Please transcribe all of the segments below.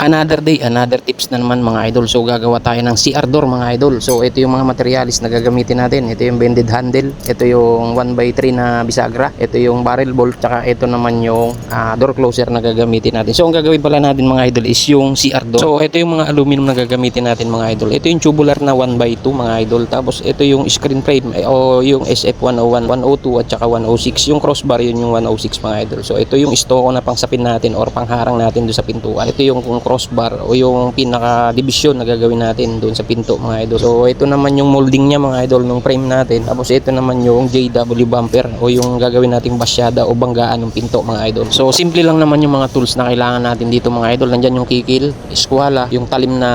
Another day, another tips na naman mga idol. So gagawa tayo ng CR door mga idol. So ito yung mga materialis na gagamitin natin. Ito yung bended handle, ito yung 1x3 na bisagra, ito yung barrel bolt, tsaka ito naman yung door closer na gagamitin natin. So ang gagawin pala natin mga idol is yung CR door. So ito yung mga aluminum na gagamitin natin mga idol. Ito yung tubular na 1x2 mga idol. Tapos ito yung screen frame o yung SF101, 102 at tsaka 106. Yung crossbar yun yung 106 mga idol. So ito yung stoko na pangsapin natin or pangharang natin doon sa pintuan. Ito yung crossbar o yung pinaka division na gagawin natin doon sa pinto mga idol. So ito naman yung molding niya mga idol ng frame natin. Tapos ito naman yung JW bumper o yung gagawin nating basyada o banggaan ng pinto mga idol. So simple lang naman yung mga tools na kailangan natin dito mga idol. Nandyan yung kikil, eskwala, yung talim na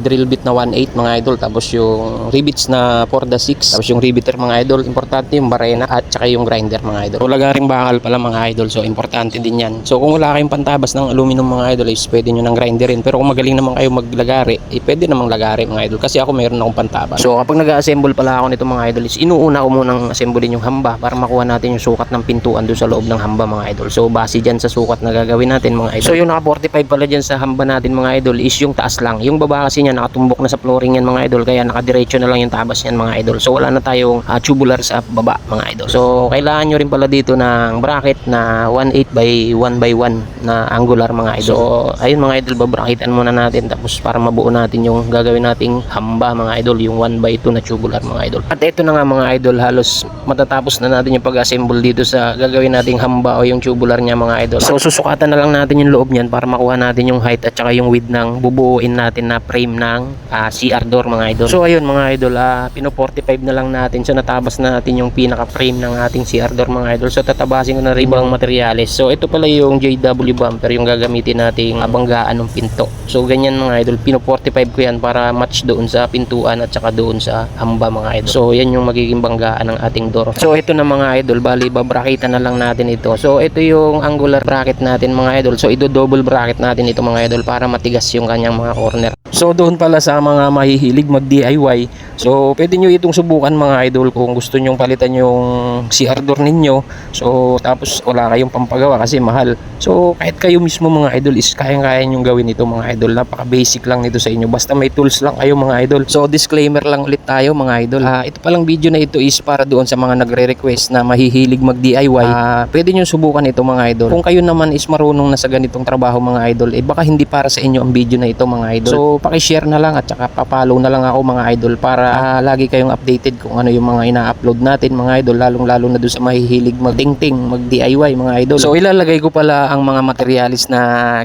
drill bit na 1/8 mga idol. Tapos yung rivets na 4/6. Tapos yung riveter mga idol. Importante yung barena at saka yung grinder mga idol. So lagaring bakal pala mga idol. So importante din yan. So kung wala kayong pantabas ng aluminum mga idol, is pwede nyo nang grinderin. Pero kung magaling naman kayo maglagari, pwede namang lagari mga idol. Kasi ako meron akong pantabas. So kapag nag-assemble pala ako nito mga idol, is inuuna ko munang assemblein yung hamba para makuha natin yung sukat ng pintuan doon sa loob ng hamba mga idol. So base dyan sa sukat na gagawin natin mga idol. So yung naka 45 pala dyan sa hamba natin mga idol is yung taas lang. Yung baba kasi niya nakatumbok na sa flooring yan mga idol. Kaya nakadiretso na lang yung tabas yan mga idol. So wala na tayong tubular sa baba mga idol. So kailangan nyo rin pala dito ng bracket na 1/8 by 1x1 na angular mga idol. So ayun mga idol, babrakitan muna natin tapos para mabuo natin yung gagawin nating hamba mga idol, yung 1x2 na tubular mga idol. At ito na nga mga idol, halos matatapos na natin yung pag-assemble dito sa gagawin nating hamba o yung tubular niya mga idol. So susukatan na lang natin yung loob niyan para makuha natin yung height at saka yung width ng bubuuin natin na frame ng CR door mga idol. So ayun mga idol, pino 45 na lang natin. So natabas na natin yung pinaka frame ng ating CR door mga idol. So tatabasin ko na rin ibang materials. So ito pala yung JW bumper yung gagamitin nating banggaan ng pinto. So ganyan mga idol, pino 45 ko yan para match doon sa pintuan at saka doon sa hamba mga idol. So yan yung magiging banggaan ng ating door. So ito na mga idol, bali babrakitan na lang natin ito. So ito yung angular bracket natin mga idol. So double bracket natin ito mga idol para matigas yung kanyang mga corner. So doon pala sa mga mahihilig mag DIY, so pwede nyo itong subukan mga idol kung gusto nyong palitan yung CR door ninyo. So tapos wala kayong pampagawa kasi mahal. So kahit kayo mismo mga idol is kayang-kaya nyong gawin ito mga idol. Napaka basic lang nito sa inyo, basta may tools lang kayo mga idol. So disclaimer lang ulit tayo mga idol, ito palang video na ito is para doon sa mga nagre-request na mahihilig mag DIY. Pwede nyo subukan ito mga idol. Kung kayo naman is marunong na sa ganitong trabaho mga idol, baka hindi para sa inyo ang video na ito mga idol. So paki-share na lang at saka pa-follow na lang ako mga idol para lagi kayong updated kung ano yung mga ina-upload natin mga idol, lalong-lalo na doon sa mahihilig mag-ting-ting, mag-DIY mga idol. So ilalagay ko pala ang mga materialis na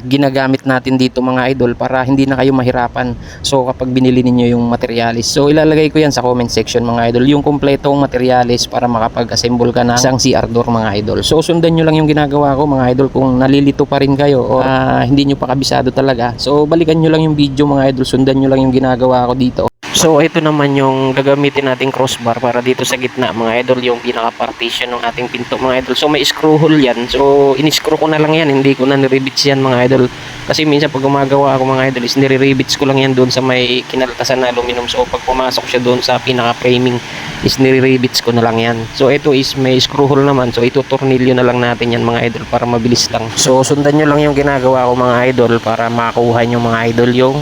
ginagamit natin dito mga idol para hindi na kayo mahirapan. So kapag binili niyo yung materialis, so ilalagay ko yan sa comment section mga idol, yung kompletong materialis para makapag-assemble ka ng isang CR door mga idol. So sundan nyo lang yung ginagawa ko mga idol. Kung nalilito pa rin kayo o hindi nyo pa kabisado talaga, so balikan nyo lang yung video mga idol, sundan nyo lang yung ginagawa ko dito. So ito naman yung gagamitin nating crossbar para dito sa gitna mga idol, yung pinaka partition ng ating pinto mga idol. So may screw hole yan, so in-screw ko na lang yan, hindi ko na niribits yan mga idol. Kasi minsan pag gumagawa ako mga idol is nire-rivets ko lang yan doon sa may kinaltasan na aluminum. So pag pumasok siya doon sa pinaka framing is nire-rivets ko na lang yan. So ito is may screw hole naman, so itutornilyo na lang natin yan mga idol para mabilis lang. So sundan nyo lang yung ginagawa ko mga idol para makakuha nyo mga idol yung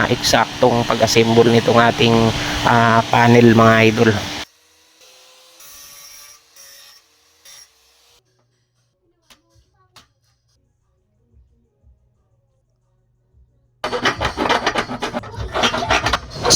eksaktong pag-assemble nitong ating panel mga idol.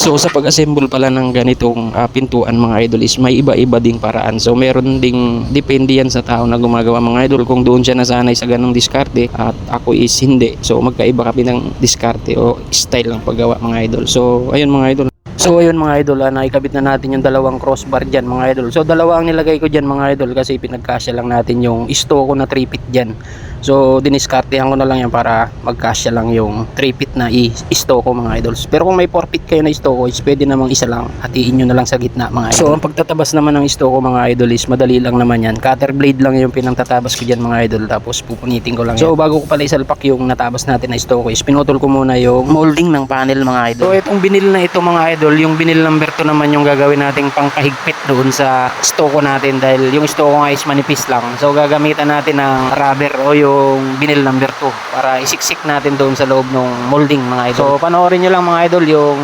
So sa pag-assemble pala ng ganitong pintuan mga idol is may iba-iba ding paraan. So meron ding depende yan sa tao na gumagawa mga idol. Kung doon siya nasanay sa ganong diskarte at ako is hindi. So magkaiba kami ng diskarte o style ng paggawa mga idol. So ayun mga idol. So ayun mga idol, naikabit na natin yung dalawang crossbar dyan mga idol. So dalawa ang nilagay ko dyan mga idol kasi pinagkasya lang natin yung stoko na 3-pit dyan. So diniskartehan ko na lang yan para magkasya lang yung 3-pit na i-stoko mga idols. Pero kung may 4-pit kayo na stoko is pwede namang isa lang, hatiin nyo na lang sa gitna mga idol. So ang pagtatabas naman ng stoko mga idol is madali lang naman yan. Cutter blade lang yung pinangtatabas ko dyan mga idol, tapos pupunitin ko lang yan. So bago ko pala isalpak yung natabas natin na stoko is pinutol ko muna yung molding ng panel mga idol. So itong binil na ito mga idol, yung binil number 2 naman yung gagawin nating pangkahigpit doon sa stoko natin dahil yung stoko nga is manipis lang. So gagamitan natin ng rubber o yung yung vinyl number 2 para isiksik natin doon sa loob ng molding mga idol. So panoorin nyo lang mga idol yung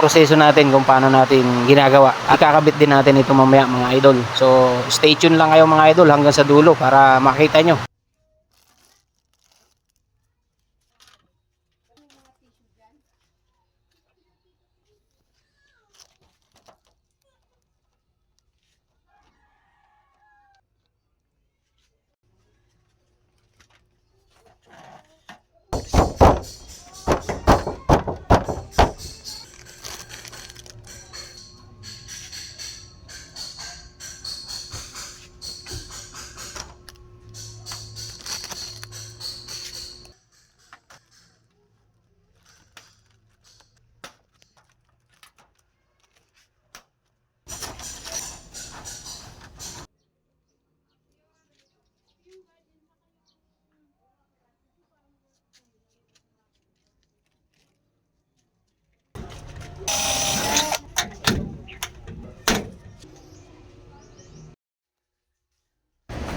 proseso natin kung paano natin ginagawa. Ikakabit din natin ito mamaya mga idol. So stay tuned lang kayo mga idol hanggang sa dulo para makita nyo.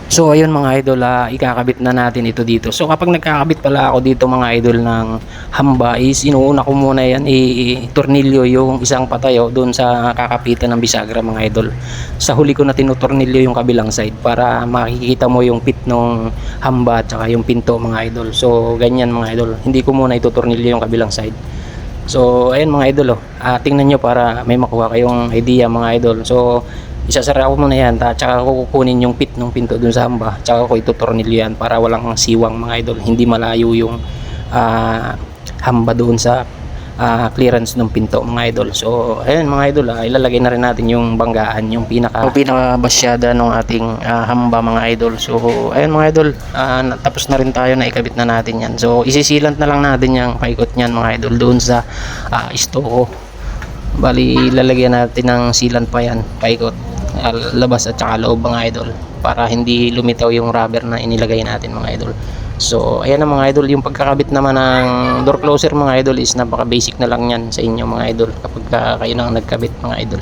So ayun mga idol, ikakabit na natin ito dito. So kapag nagkakabit pala ako dito mga idol ng hamba is inuuna ko muna yan i-tornilyo yung isang patayo doon sa kakapitan ng bisagra mga idol. Sa huli ko na tinutornilyo yung kabilang side para makikita mo yung pit ng hamba at saka yung pinto mga idol. So ganyan mga idol, hindi ko muna itutornilyo yung kabilang side. So ayun mga idol, tingnan nyo para may makuha kayong idea mga idol. So isasara ko muna yan, tsaka ko kukunin yung pit ng pinto dun sa hamba, tsaka ko itutornilyo yan para walang siwang mga idol, hindi malayo yung hamba doon sa clearance ng pinto mga idol. So ayun mga idol, ilalagay na rin natin yung banggaan, yung pinaka basyada ng ating hamba mga idol. So ayun mga idol, tapos na rin tayo na ikabit na natin yan. So isisilant na lang natin yung paikot nyan mga idol doon sa stoko. Bali lalagyan natin ng sealant pa yan, paikot labas at saka loob mga idol para hindi lumitaw yung rubber na inilagay natin mga idol. So ayan na mga idol, yung pagkakabit naman ng door closer mga idol is napaka basic na lang yan sa inyo mga idol kapag kayo nang nagkabit mga idol.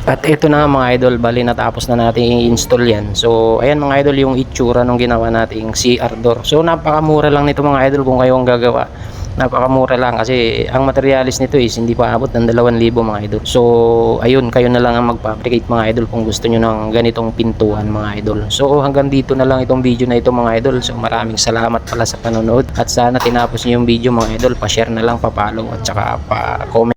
At ito na mga idol, bali natapos na natin i-install yan. So ayan mga idol yung itsura nung ginawa nating CR door. So napakamura lang nito mga idol kung kayo ang gagawa. Napakamura lang kasi ang materialis nito is hindi pa abot ng 2,000 mga idol. So ayun, kayo na lang ang mag-fabricate mga idol kung gusto nyo ng ganitong pintuan mga idol. So hanggang dito na lang itong video na ito mga idol. So maraming salamat pala sa panonood at sana tinapos nyo yung video mga idol, pa-share na lang, pa-follow at saka pa-comment.